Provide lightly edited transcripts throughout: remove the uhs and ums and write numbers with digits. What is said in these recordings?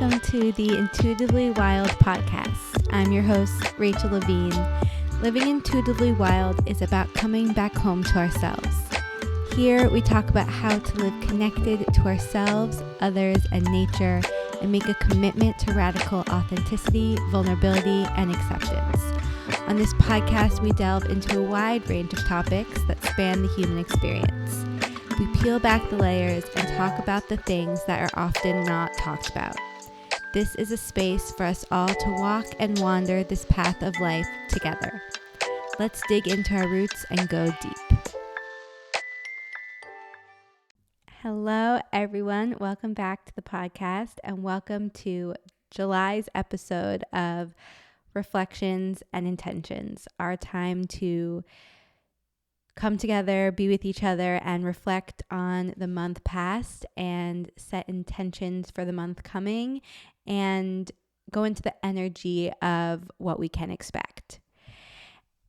welcome to the Intuitively Wild podcast. I'm your host, Rachel Levine. Living intuitively wild is about coming back home to ourselves. Here we talk about how to live connected to ourselves, others, and nature, and make a commitment to radical authenticity, vulnerability, and acceptance. On this podcast, we delve into a wide range of topics that span the human experience. We peel back the layers and talk about the things that are often not talked about. This is a space for us all to walk and wander this path of life together. Let's dig into our roots and go deep. Hello, everyone. Welcome back to the podcast and welcome to July's episode of Reflections and Intentions, our time to come together, be with each other, and reflect on the month past and set intentions for the month coming and go into the energy of what we can expect.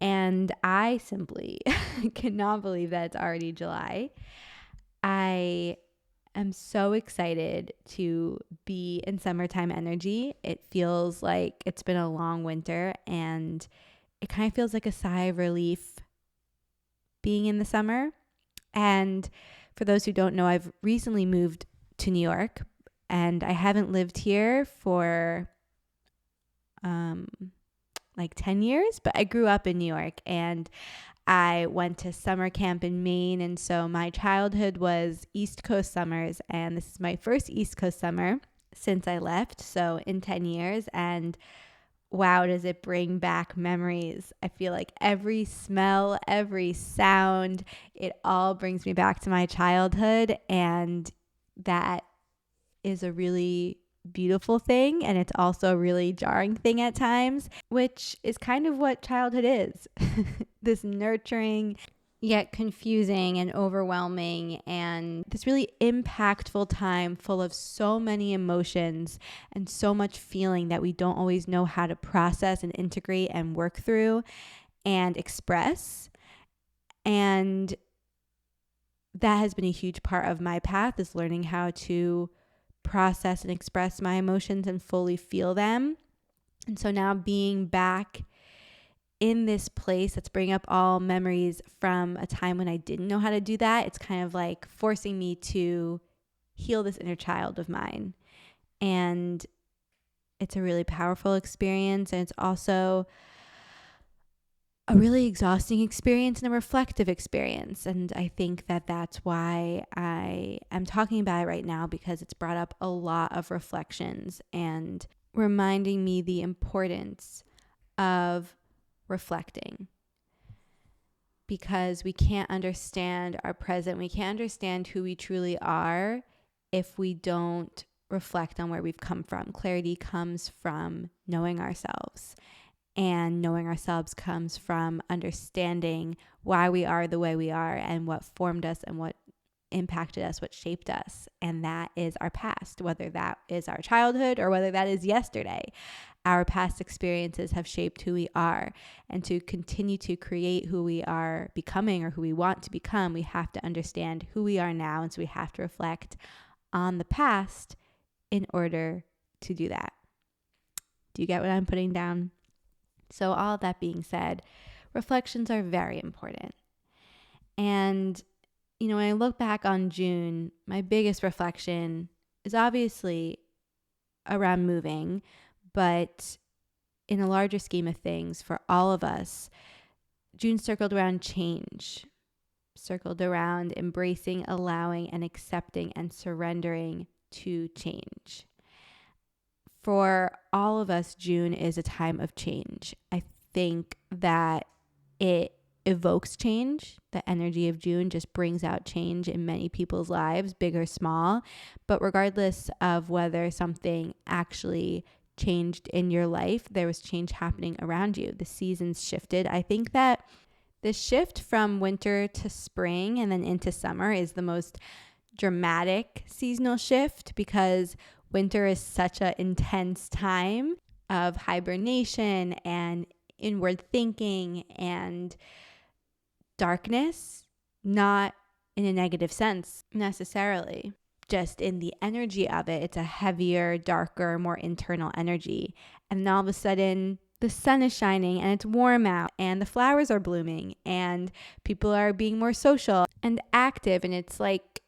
And I simply cannot believe that it's already July. I am so excited to be in summertime energy. It feels like it's been a long winter and it kind of feels like a sigh of relief being in the summer. And for those who don't know, I've recently moved to New York and I haven't lived here for like 10 years, but I grew up in New York and I went to summer camp in Maine. And so my childhood was East Coast summers, and this is my first East Coast summer since I left. So in 10 years, and wow, does it bring back memories. I feel like every smell, every sound, it all brings me back to my childhood. And that is a really beautiful thing. And it's also a really jarring thing at times, which is kind of what childhood is. This nurturing, yet confusing and overwhelming, and this really impactful time full of so many emotions and so much feeling that we don't always know how to process and integrate and work through and express. And that has been a huge part of my path, is learning how to process and express my emotions and fully feel them. And so now being back in this place that's bringing up all memories from a time when I didn't know how to do that, it's kind of like forcing me to heal this inner child of mine. And it's a really powerful experience. And it's also a really exhausting experience and a reflective experience. And I think that that's why I am talking about it right now, because it's brought up a lot of reflections and reminding me the importance of reflecting, because we can't understand our present, we can't understand who we truly are if we don't reflect on where we've come from. Clarity comes from knowing ourselves, and knowing ourselves comes from understanding why we are the way we are and what formed us and what impacted us, what shaped us. And that is our past, whether that is our childhood or whether that is yesterday. Our past experiences have shaped who we are, and to continue to create who we are becoming or who we want to become, we have to understand who we are now. And so we have to reflect on the past in order to do that. Do you get what I'm putting down? So all that being said, reflections are very important. And, you know, when I look back on June, my biggest reflection is obviously around moving, but in a larger scheme of things, for all of us, June circled around change, circled around embracing, allowing, and accepting and surrendering to change. For all of us, June is a time of change. I think that it evokes change. The energy of June just brings out change in many people's lives, big or small. But regardless of whether something actually changed in your life, there was change happening around you. The seasons shifted. I think that the shift from winter to spring and then into summer is the most dramatic seasonal shift, because winter is such an intense time of hibernation and inward thinking and darkness, not in a negative sense necessarily, just in the energy of it. It's a heavier, darker, more internal energy. And then all of a sudden, the sun is shining and it's warm out and the flowers are blooming and people are being more social and active. And it's like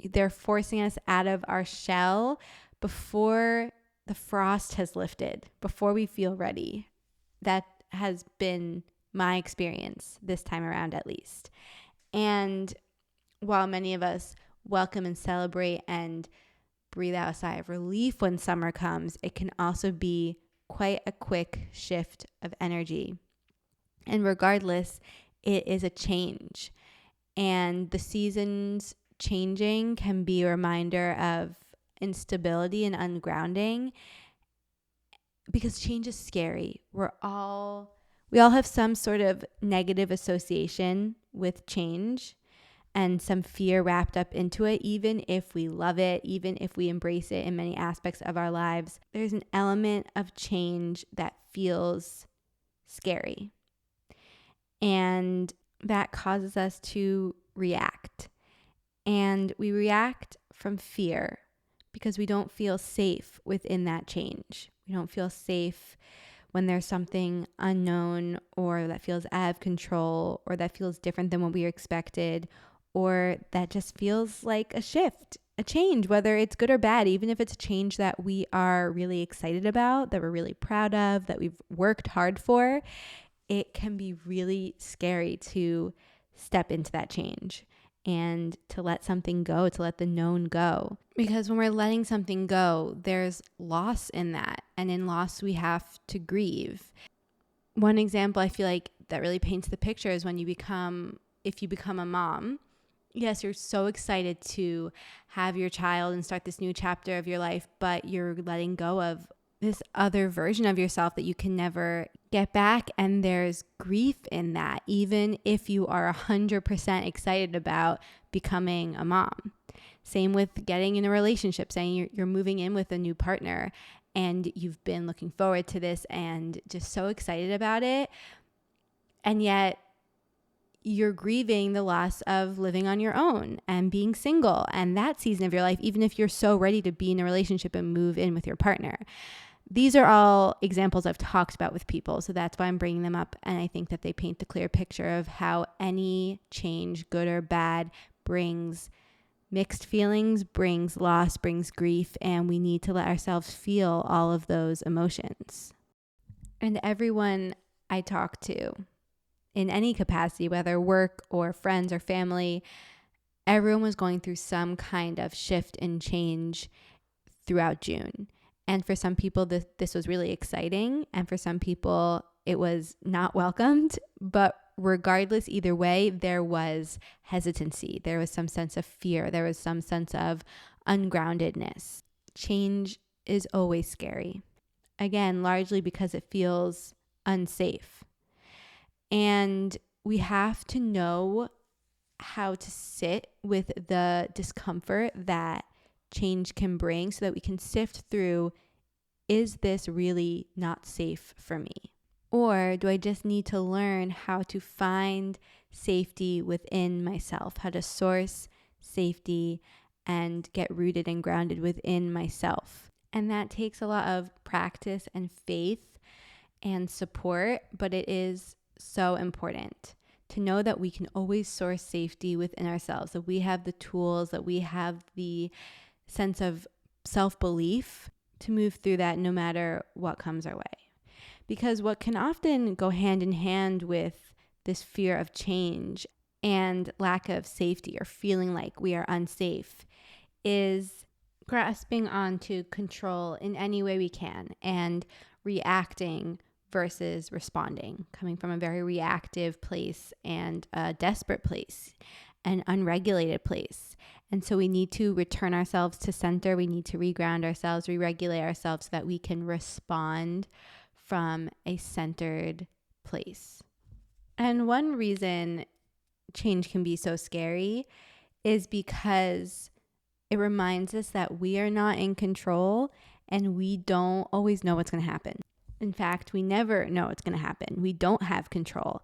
they're forcing us out of our shell before the frost has lifted, before we feel ready. That has been my experience this time around, at least. And while many of us welcome and celebrate and breathe out a sigh of relief when summer comes, it can also be quite a quick shift of energy. And regardless, it is a change. And the seasons changing can be a reminder of instability and ungrounding, because change is scary. We all have some sort of negative association with change and some fear wrapped up into it. Even if we love it, even if we embrace it in many aspects of our lives, there's an element of change that feels scary. And that causes us to react. And we react from fear because we don't feel safe within that change. We don't feel safe when there's something unknown or that feels out of control or that feels different than what we expected, or that just feels like a shift, a change, whether it's good or bad. Even if it's a change that we are really excited about, that we're really proud of, that we've worked hard for, it can be really scary to step into that change and to let something go, to let the known go. Because when we're letting something go, there's loss in that. And in loss, we have to grieve. One example I feel like that really paints the picture is when if you become a mom. Yes, you're so excited to have your child and start this new chapter of your life, but you're letting go of this other version of yourself that you can never get back. And there's grief in that, even if you are 100% excited about becoming a mom. Same with getting in a relationship, saying you're moving in with a new partner and you've been looking forward to this and just so excited about it. And yet you're grieving the loss of living on your own and being single and that season of your life, even if you're so ready to be in a relationship and move in with your partner. These are all examples I've talked about with people, so that's why I'm bringing them up. And I think that they paint the clear picture of how any change, good or bad, brings mixed feelings, brings loss, brings grief, and we need to let ourselves feel all of those emotions. And everyone I talk to, in any capacity, whether work or friends or family, everyone was going through some kind of shift and change throughout June. And for some people, this was really exciting. And for some people, it was not welcomed. But regardless, either way, there was hesitancy. There was some sense of fear. There was some sense of ungroundedness. Change is always scary. Again, largely because it feels unsafe. And we have to know how to sit with the discomfort that change can bring so that we can sift through, is this really not safe for me? Or do I just need to learn how to find safety within myself, how to source safety and get rooted and grounded within myself? And that takes a lot of practice and faith and support, but it is so important to know that we can always source safety within ourselves, that we have the tools, that we have the sense of self-belief to move through that no matter what comes our way. Because what can often go hand in hand with this fear of change and lack of safety or feeling like we are unsafe is grasping onto control in any way we can and reacting versus responding, coming from a very reactive place and a desperate place, an unregulated place. And so we need to return ourselves to center. We need to reground ourselves, re-regulate ourselves so that we can respond from a centered place. And one reason change can be so scary is because it reminds us that we are not in control and we don't always know what's going to happen. In fact, we never know what's going to happen. We don't have control.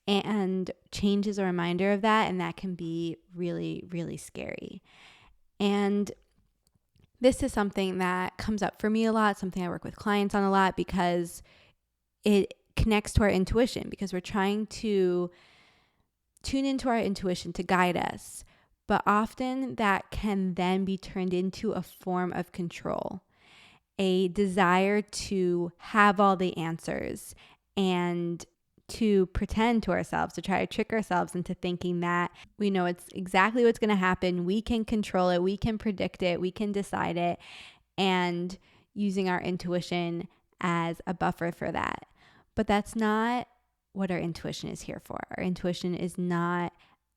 And change is a reminder of that, and that can be really, really scary. And this is something that comes up for me a lot, something I work with clients on a lot, because it connects to our intuition, because we're trying to tune into our intuition to guide us. But often that can then be turned into a form of control, a desire to have all the answers and to pretend to ourselves, to try to trick ourselves into thinking that we know it's exactly what's going to happen. We can control it. We can predict it. We can decide it. And using our intuition as a buffer for that. But that's not what our intuition is here for. Our intuition is not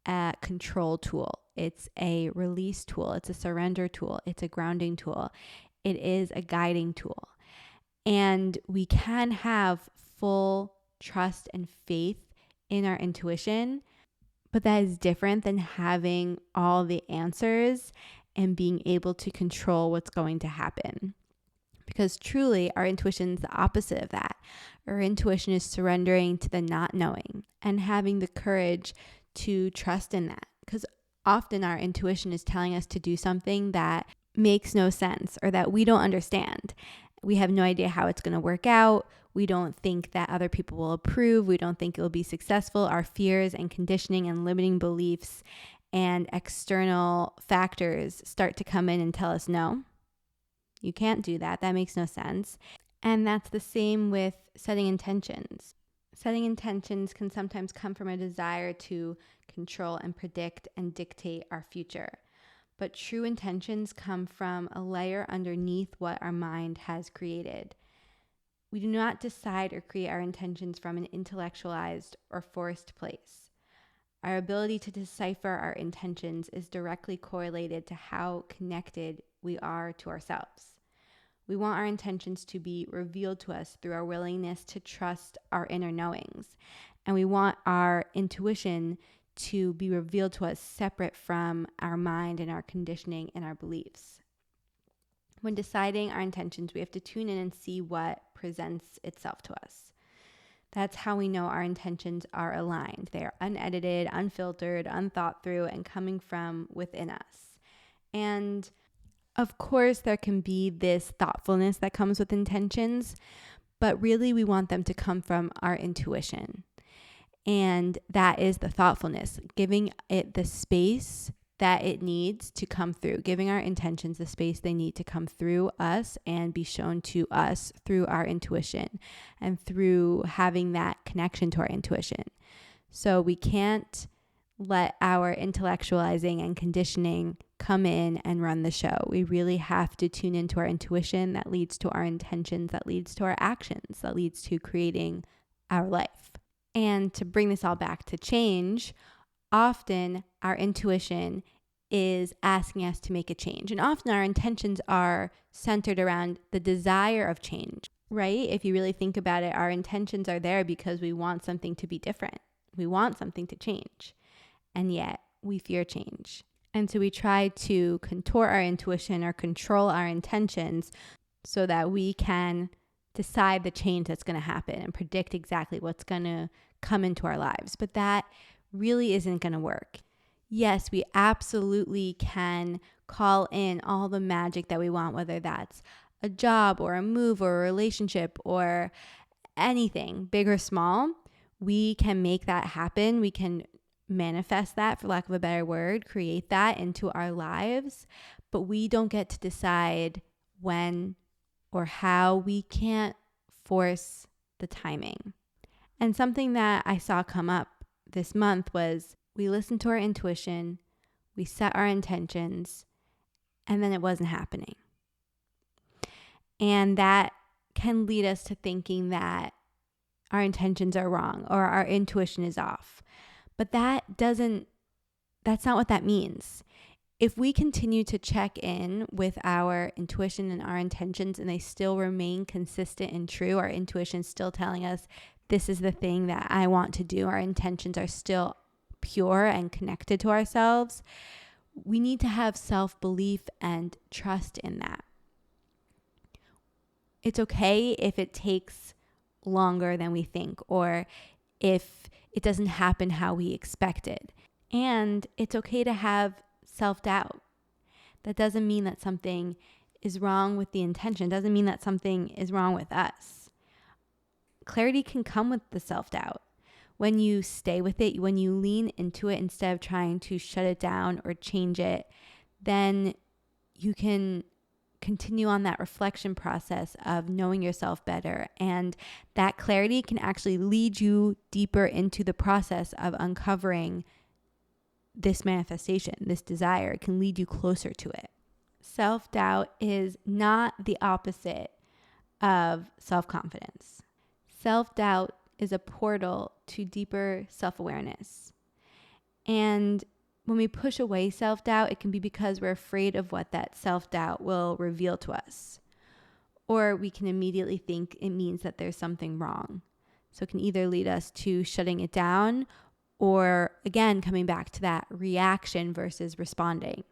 a control tool. It's a release tool. It's a surrender tool. It's a grounding tool. It is a guiding tool. And we can have full trust and faith in our intuition, but that is different than having all the answers and being able to control what's going to happen. Because truly, our intuition is the opposite of that. Our intuition is surrendering to the not knowing and having the courage to trust in that. Because often our intuition is telling us to do something that makes no sense or that we don't understand. We have no idea how it's going to work out. We don't think that other people will approve. We don't think it will be successful. Our fears and conditioning and limiting beliefs and external factors start to come in and tell us, no, you can't do that. That makes no sense. And that's the same with setting intentions. Setting intentions can sometimes come from a desire to control and predict and dictate our future. But true intentions come from a layer underneath what our mind has created. We do not decide or create our intentions from an intellectualized or forced place. Our ability to decipher our intentions is directly correlated to how connected we are to ourselves. We want our intentions to be revealed to us through our willingness to trust our inner knowings. And we want our intuition to be revealed to us separate from our mind and our conditioning and our beliefs. When deciding our intentions, we have to tune in and see what presents itself to us. That's how we know our intentions are aligned. They are unedited, unfiltered, unthought through, and coming from within us. And of course, there can be this thoughtfulness that comes with intentions, but really we want them to come from our intuition. And that is the thoughtfulness, giving it the space that it needs to come through, giving our intentions the space they need to come through us and be shown to us through our intuition and through having that connection to our intuition. So we can't let our intellectualizing and conditioning come in and run the show. We really have to tune into our intuition that leads to our intentions, that leads to our actions, that leads to creating our life. And to bring this all back to change, often our intuition is asking us to make a change. And often our intentions are centered around the desire of change, right? If you really think about it, our intentions are there because we want something to be different. We want something to change. And yet we fear change. And so we try to contort our intuition or control our intentions so that we can decide the change that's going to happen and predict exactly what's going to come into our lives. But that really isn't going to work. Yes, we absolutely can call in all the magic that we want, whether that's a job or a move or a relationship or anything, big or small. We can make that happen. We can manifest that, for lack of a better word, create that into our lives. But we don't get to decide when or how. We can't force the timing. And something that I saw come up this month was we listened to our intuition, we set our intentions, and then it wasn't happening. And that can lead us to thinking that our intentions are wrong or our intuition is off. But that's not what that means. If we continue to check in with our intuition and our intentions and they still remain consistent and true, our intuition is still telling us this is the thing that I want to do, our intentions are still pure and connected to ourselves, we need to have self-belief and trust in that. It's okay if it takes longer than we think or if it doesn't happen how we expected. And it's okay to have self-doubt. That doesn't mean that something is wrong with the intention. It doesn't mean that something is wrong with us. Clarity can come with the self-doubt. When you stay with it, when you lean into it instead of trying to shut it down or change it, then you can continue on that reflection process of knowing yourself better. And that clarity can actually lead you deeper into the process of uncovering this manifestation, this desire. It can lead you closer to it. Self-doubt is not the opposite of self-confidence. Self-doubt is a portal to deeper self-awareness. And when we push away self-doubt, it can be because we're afraid of what that self-doubt will reveal to us. Or we can immediately think it means that there's something wrong. So it can either lead us to shutting it down or, again, coming back to that reaction versus responding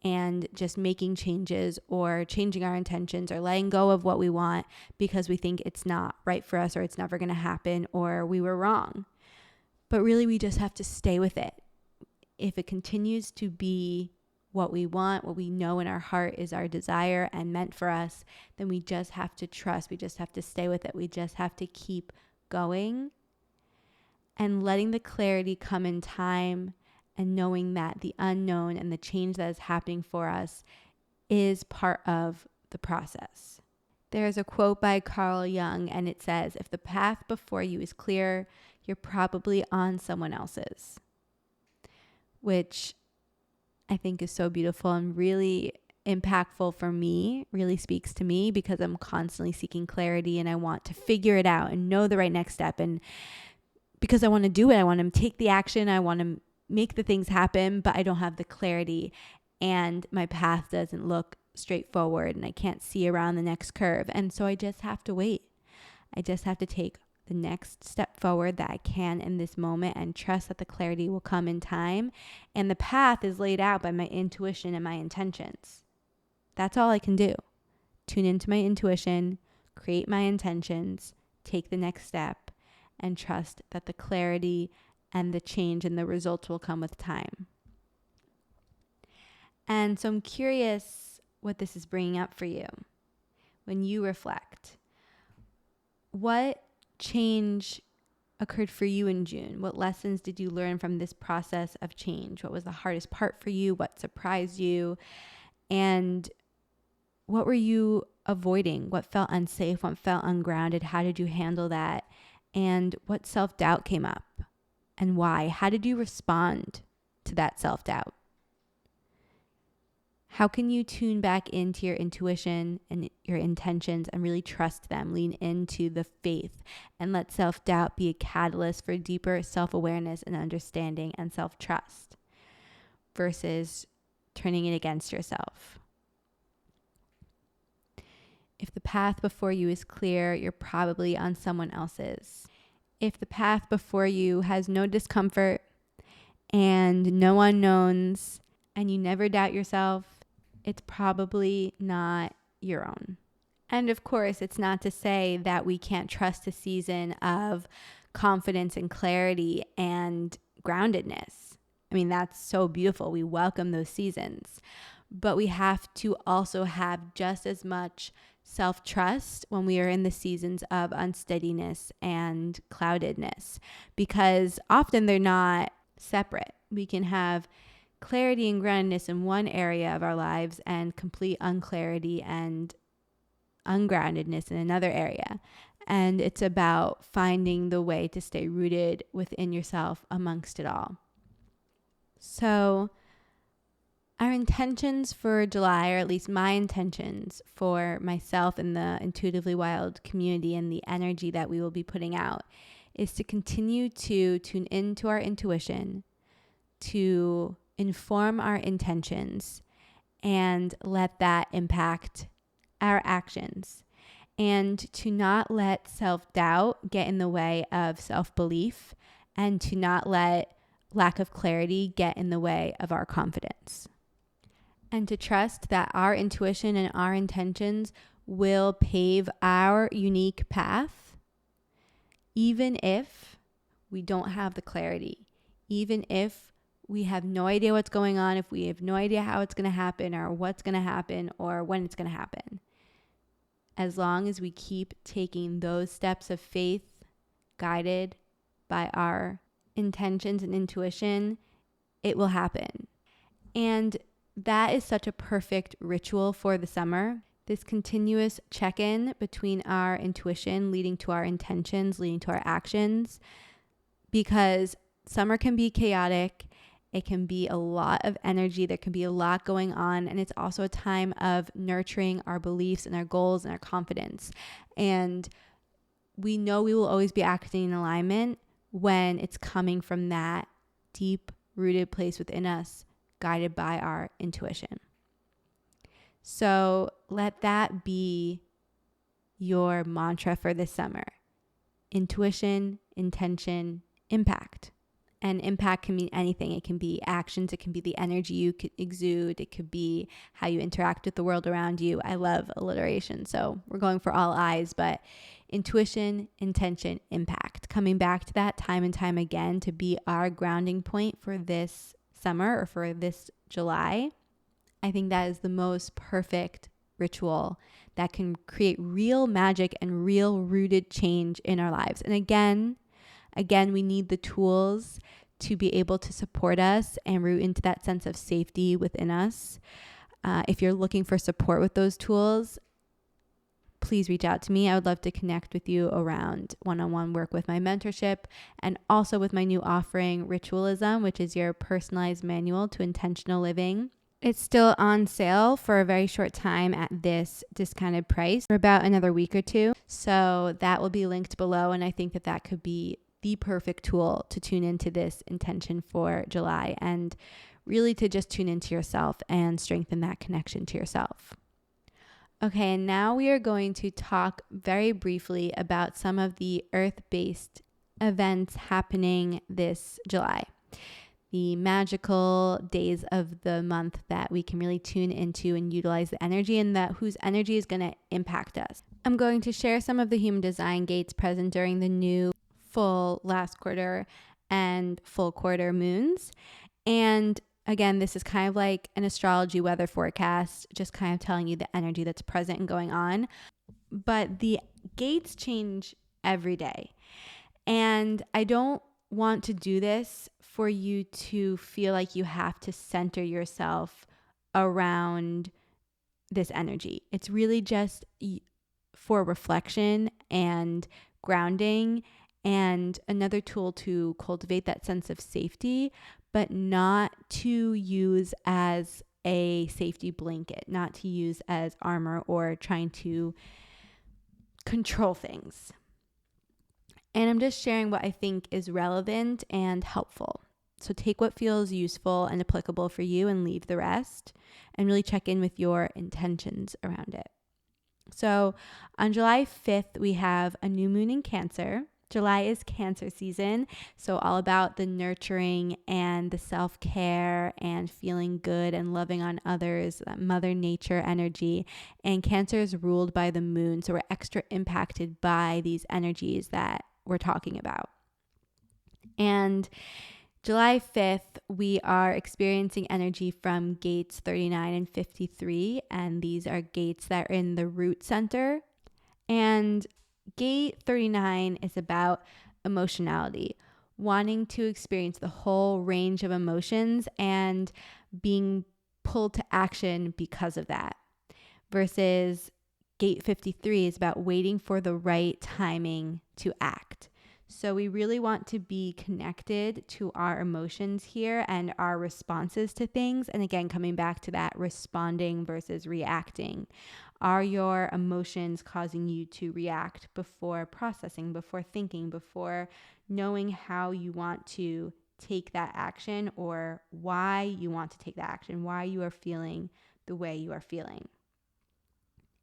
and just making changes or changing our intentions or letting go of what we want because we think it's not right for us or it's never going to happen or we were wrong. But really, we just have to stay with it. If it continues to be what we want, what we know in our heart is our desire and meant for us, then we just have to trust. We just have to stay with it. We just have to keep going and letting the clarity come in time and knowing that the unknown and the change that is happening for us is part of the process. There's a quote by Carl Jung, and it says, "If the path before you is clear, you're probably on someone else's," which I think is so beautiful and really impactful for me, really speaks to me because I'm constantly seeking clarity and I want to figure it out and know the right next step. And because I want to do it, I want to take the action, I want to make the things happen, but I don't have the clarity and my path doesn't look straightforward and I can't see around the next curve. And so I just have to wait. I just have to take the next step forward that I can in this moment and trust that the clarity will come in time. And the path is laid out by my intuition and my intentions. That's all I can do. Tune into my intuition, create my intentions, take the next step, and trust that the clarity and the change and the results will come with time. And so I'm curious what this is bringing up for you when you reflect. What change occurred for you in June? What lessons did you learn from this process of change? What was the hardest part for you? What surprised you? And what were you avoiding? What felt unsafe? What felt ungrounded? How did you handle that? And what self-doubt came up? And why? How did you respond to that self-doubt? How can you tune back into your intuition and your intentions and really trust them? Lean into the faith and let self-doubt be a catalyst for deeper self-awareness and understanding and self-trust versus turning it against yourself. If the path before you is clear, you're probably on someone else's. If the path before you has no discomfort and no unknowns and you never doubt yourself, it's probably not your own. And of course, it's not to say that we can't trust a season of confidence and clarity and groundedness. I mean, that's so beautiful. We welcome those seasons. But we have to also have just as much self-trust when we are in the seasons of unsteadiness and cloudedness, because often they're not separate. We can have clarity and groundedness in one area of our lives and complete unclarity and ungroundedness in another area. And it's about finding the way to stay rooted within yourself amongst it all. So our intentions for July, or at least my intentions for myself and the Intuitively Wild community and the energy that we will be putting out, is to continue to tune into our intuition, to inform our intentions, and let that impact our actions, and to not let self-doubt get in the way of self-belief, and to not let lack of clarity get in the way of our confidence. And to trust that our intuition and our intentions will pave our unique path, even if we don't have the clarity, even if we have no idea what's going on, if we have no idea how it's going to happen or what's going to happen or when it's going to happen, as long as we keep taking those steps of faith guided by our intentions and intuition, it will happen. And that is such a perfect ritual for the summer. This continuous check-in between our intuition leading to our intentions, leading to our actions, because summer can be chaotic. It can be a lot of energy. There can be a lot going on. And it's also a time of nurturing our beliefs and our goals and our confidence. And we know we will always be acting in alignment when it's coming from that deep rooted place within us, guided by our intuition. So let that be your mantra for this summer. Intuition, intention, impact. And impact can mean anything. It can be actions. It can be the energy you could exude. It could be how you interact with the world around you. I love alliteration, so we're going for all eyes, but intuition, intention, impact. Coming back to that time and time again to be our grounding point for this summer or for this July. I think that is the most perfect ritual that can create real magic and real rooted change in our lives. And again, we need the tools to be able to support us and root into that sense of safety within us. If you're looking for support with those tools, please reach out to me. I would love to connect with you around one-on-one work with my mentorship and also with my new offering, Ritualism, which is your personalized manual to intentional living. It's still on sale for a very short time at this discounted price for about another week or two. So that will be linked below. And I think that could be the perfect tool to tune into this intention for July and really to just tune into yourself and strengthen that connection to yourself. Okay, and now we are going to talk very briefly about some of the earth-based events happening this July. The magical days of the month that we can really tune into and utilize the energy, and that whose energy is going to impact us. I'm going to share some of the human design gates present during the new full last quarter and full quarter moons. And again, this is kind of like an astrology weather forecast, just kind of telling you the energy that's present and going on. But the gates change every day. And I don't want to do this for you to feel like you have to center yourself around this energy. It's really just for reflection and grounding and another tool to cultivate that sense of safety, but not to use as a safety blanket, not to use as armor or trying to control things. And I'm just sharing what I think is relevant and helpful. So take what feels useful and applicable for you and leave the rest, and really check in with your intentions around it. So on July 5th, we have a new moon in Cancer. July is Cancer season, so all about the nurturing and the self-care and feeling good and loving on others, that Mother Nature energy. And Cancer is ruled by the moon, so we're extra impacted by these energies that we're talking about. And July 5th, we are experiencing energy from gates 39 and 53, and these are gates that are in the root center. And gate 39 is about emotionality, wanting to experience the whole range of emotions and being pulled to action because of that. Versus gate 53 is about waiting for the right timing to act. So we really want to be connected to our emotions here and our responses to things. And again, coming back to that responding versus reacting. Are your emotions causing you to react before processing, before thinking, before knowing how you want to take that action or why you want to take that action, why you are feeling the way you are feeling?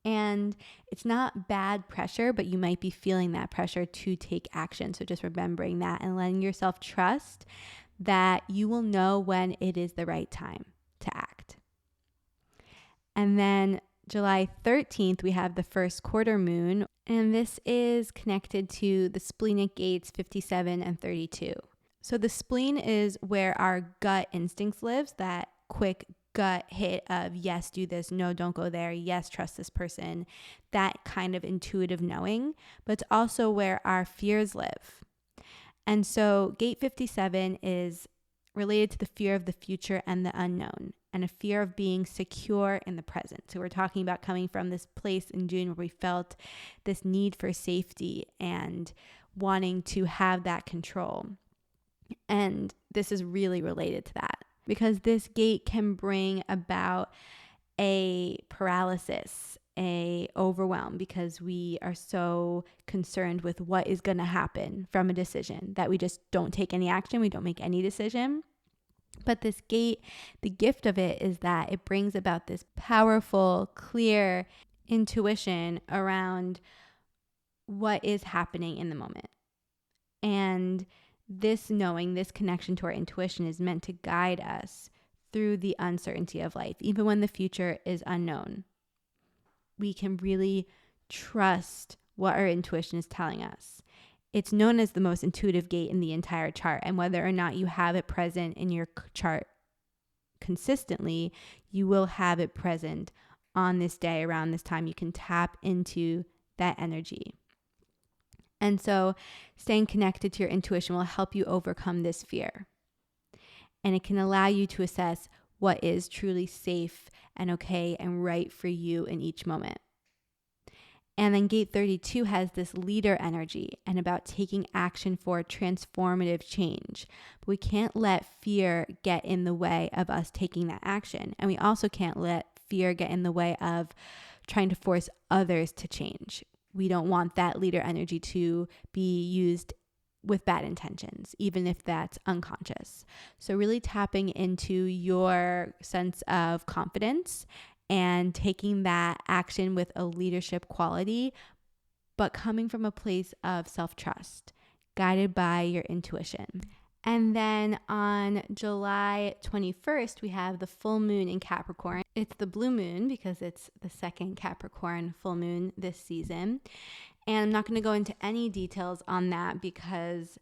And it's not bad pressure, but you might be feeling that pressure to take action. So just remembering that and letting yourself trust that you will know when it is the right time to act. And then July 13th, we have the first quarter moon, and this is connected to the splenic gates 57 and 32. So the spleen is where our gut instincts lives, that quick gut hit of yes, do this, no, don't go there, yes, trust this person, that kind of intuitive knowing. But it's also where our fears live. And so gate 57 is related to the fear of the future and the unknown, and a fear of being secure in the present. So we're talking about coming from this place in June where we felt this need for safety and wanting to have that control. And this is really related to that, because this gate can bring about a paralysis, a overwhelm, because we are so concerned with what is going to happen from a decision that we just don't take any action. We don't make any decision. But this gate, the gift of it is that it brings about this powerful, clear intuition around what is happening in the moment. And this knowing, this connection to our intuition is meant to guide us through the uncertainty of life. Even when the future is unknown, we can really trust what our intuition is telling us. It's known as the most intuitive gate in the entire chart. And whether or not you have it present in your chart consistently, you will have it present on this day around this time. You can tap into that energy. And so staying connected to your intuition will help you overcome this fear. And it can allow you to assess what is truly safe and okay and right for you in each moment. And then gate 32 has this leader energy and about taking action for transformative change. But we can't let fear get in the way of us taking that action. And we also can't let fear get in the way of trying to force others to change. We don't want that leader energy to be used with bad intentions, even if that's unconscious. So really tapping into your sense of confidence and taking that action with a leadership quality, but coming from a place of self-trust, guided by your intuition. And then on July 21st, we have the full moon in Capricorn. It's the blue moon because it's the second Capricorn full moon this season. And I'm not going to go into any details on that because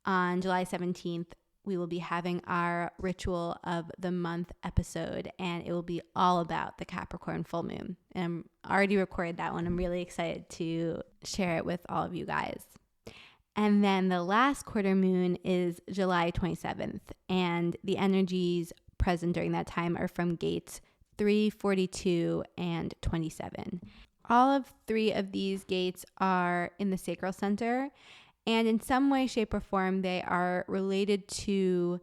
on July 17th, we will be having our ritual of the month episode, and it will be all about the Capricorn full moon. And I already recorded that one. I'm really excited to share it with all of you guys. And then the last quarter moon is July 27th, and the energies present during that time are from gates 3, 42, and 27. All of three of these gates are in the sacral center, and in some way, shape, or form, they are related to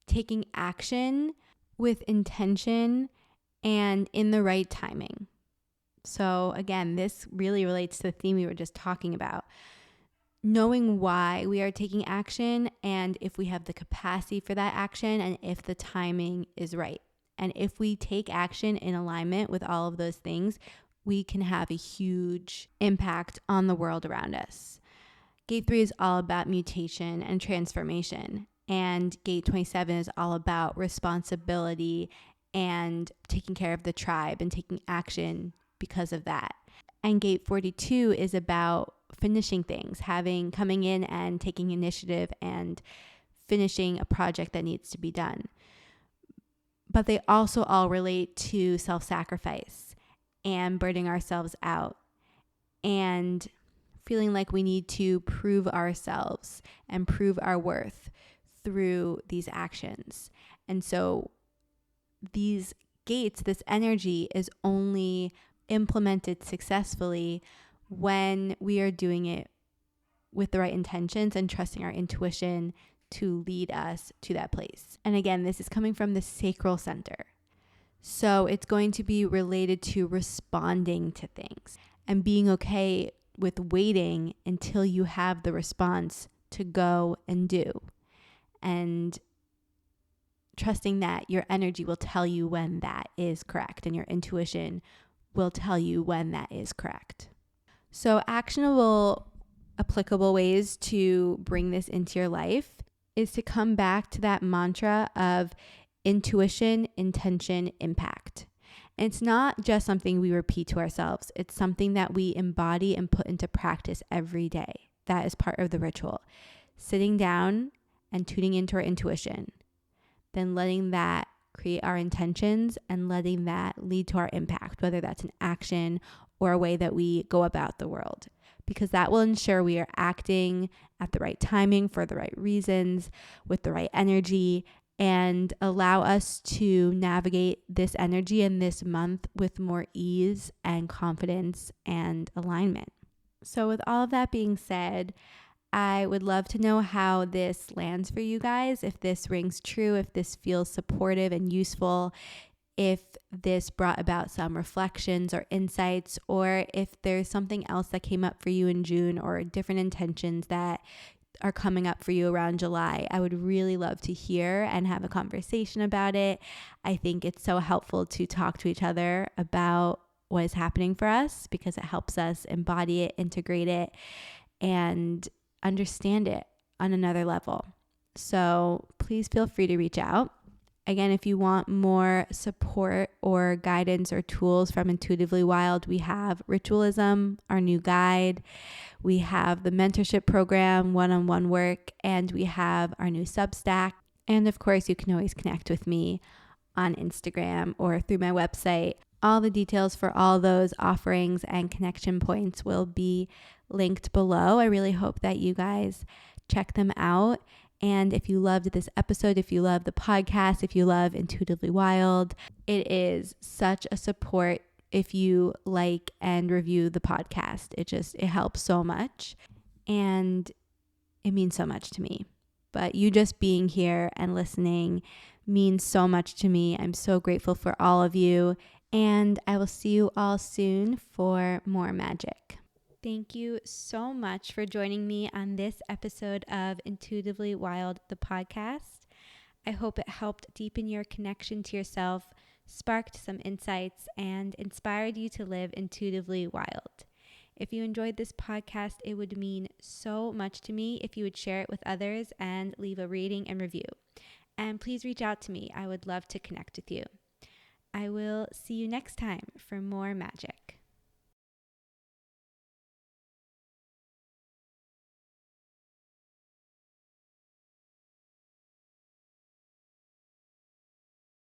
taking action with intention and in the right timing. So again, this really relates to the theme we were just talking about. Knowing why we are taking action and if we have the capacity for that action and if the timing is right. And if we take action in alignment with all of those things, we can have a huge impact on the world around us. Gate 3 is all about mutation and transformation. And gate 27 is all about responsibility and taking care of the tribe and taking action because of that. And gate 42 is about finishing things, coming in and taking initiative and finishing a project that needs to be done. But they also all relate to self-sacrifice and burning ourselves out and feeling like we need to prove ourselves and prove our worth through these actions. And so these gates, this energy is only implemented successfully when we are doing it with the right intentions and trusting our intuition to lead us to that place. And again, this is coming from the sacral center. So it's going to be related to responding to things and being okay with waiting until you have the response to go and do. And trusting that your energy will tell you when that is correct and your intuition will tell you when that is correct. So actionable, applicable ways to bring this into your life is to come back to that mantra of intuition, intention, impact. And it's not just something we repeat to ourselves. It's something that we embody and put into practice every day. That is part of the ritual. Sitting down and tuning into our intuition, then letting that create our intentions and letting that lead to our impact, whether that's an action or a way that we go about the world, because that will ensure we are acting at the right timing for the right reasons with the right energy, and allow us to navigate this energy in this month with more ease and confidence and alignment. So with all of that being said, I would love to know how this lands for you guys, if this rings true, if this feels supportive and useful, if this brought about some reflections or insights, or if there's something else that came up for you in June or different intentions that are coming up for you around July. I would really love to hear and have a conversation about it. I think it's so helpful to talk to each other about what is happening for us, because it helps us embody it, integrate it, and understand it on another level. So please feel free to reach out. Again, if you want more support or guidance or tools from Intuitively Wild, we have Ritualism, our new guide. We have the mentorship program, one-on-one work, and we have our new Substack. And of course, you can always connect with me on Instagram or through my website. All the details for all those offerings and connection points will be linked below. I really hope that you guys check them out. And if you loved this episode, if you love the podcast, if you love Intuitively Wild, it is such a support if you like and review the podcast. It helps so much, and it means so much to me. But you just being here and listening means so much to me. I'm so grateful for all of you, and I will see you all soon for more magic. Thank you so much for joining me on this episode of Intuitively Wild, the podcast. I hope it helped deepen your connection to yourself, sparked some insights, and inspired you to live intuitively wild. If you enjoyed this podcast, it would mean so much to me if you would share it with others and leave a rating and review. And please reach out to me. I would love to connect with you. I will see you next time for more magic.